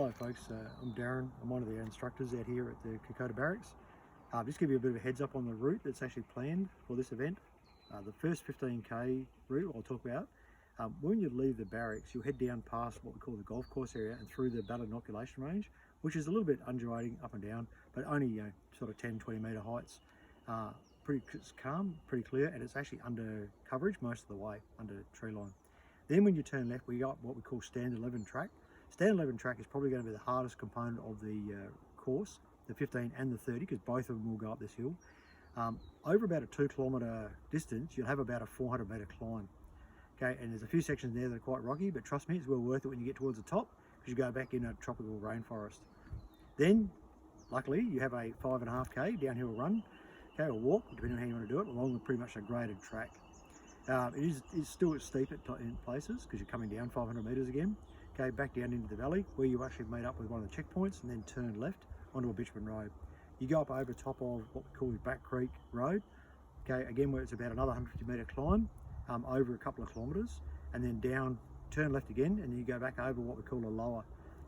Hello folks, I'm Darren. I'm one of the instructors out here at the Kokoda Barracks. Just give you a bit of a heads up on the route that's actually planned for this event. The first 15k route I'll talk about. When you leave the barracks, you'll head down past what we call the golf course area and through the battle inoculation range, which is a little bit undulating up and down, but only sort of 10-20 metre heights. Pretty calm, pretty clear, and it's actually under coverage most of the way, under tree line. Then when you turn left, we got what we call stand 11 track. Stand 11 track is probably going to be the hardest component of the course, the 15 and the 30, because both of them will go up this hill. Over about a 2 kilometre distance, you'll have about a 400 metre climb. Okay, and there's a few sections there that are quite rocky, but trust me, it's well worth it when you get towards the top, because you go back in a tropical rainforest. Then, luckily, you have a 5.5k downhill run, okay, or walk, depending on how you want to do it, along pretty much a graded track. It's still steep in places, because you're coming down 500 metres again. Okay, back down into the valley where you actually meet up with one of the checkpoints and then turn left onto a bitumen road. You go up over top of what we call Back Creek Road, okay, again where it's about another 150 metre climb over a couple of kilometres, and then down, turn left again, and then you go back over what we call a lower.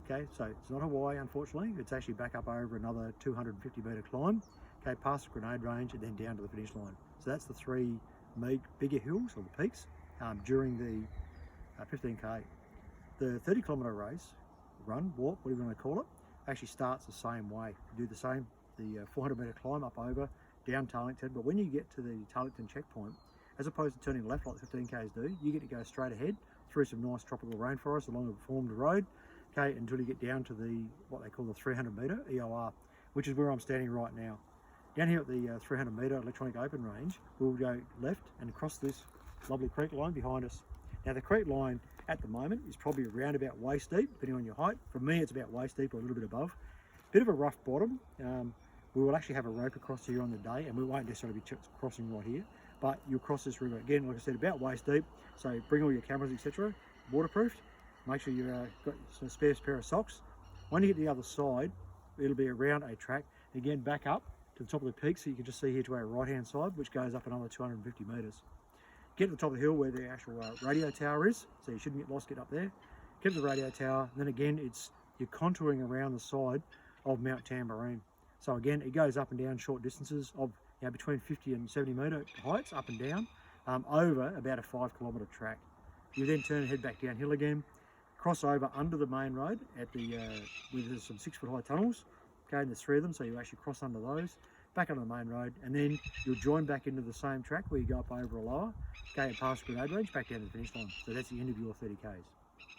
Okay, so it's not Hawaii unfortunately, it's actually back up over another 250 metre climb, okay, past the grenade range and then down to the finish line. So that's the three bigger hills or the peaks during the 15k. The 30 kilometre race, run, walk, whatever you want to call it, actually starts the same way. You do the same, the 400 metre climb up over, down Tarlington, but when you get to the Tarlington checkpoint, as opposed to turning left like the 15k's do, you get to go straight ahead through some nice tropical rainforest along a formed road, okay, until you get down to the, what they call the 300 metre EOR, which is where I'm standing right now. Down here at the 300 metre electronic open range, we'll go left and cross this lovely creek line behind us. Now the creek line at the moment is probably around about waist deep, depending on your height. For me, it's about waist deep or a little bit above. Bit of a rough bottom. We will actually have a rope across here on the day, and we won't necessarily be crossing right here, but you'll cross this river again, like I said, about waist deep. So bring all your cameras, etc. Waterproofed. Make sure you've got some spare pair of socks. When you get to the other side, it'll be around a track. Again, back up to the top of the peak, so you can just see here to our right-hand side, which goes up another 250 metres. Get to the top of the hill where the actual radio tower is, so you shouldn't get lost, get up there. Get to the radio tower, and then again, you're contouring around the side of Mount Tamborine. So again, it goes up and down short distances of between 50 and 70 metre heights, up and down, over about a 5 kilometre track. You then turn and head back downhill again, cross over under the main road at the where there's some 6 foot high tunnels, okay, and there's 3 of them, so you actually cross under those, back onto the main road, and then you'll join back into the same track where you go up over a lower, okay, and past grenade range, back down to the finish line. So that's the end of your 30k's.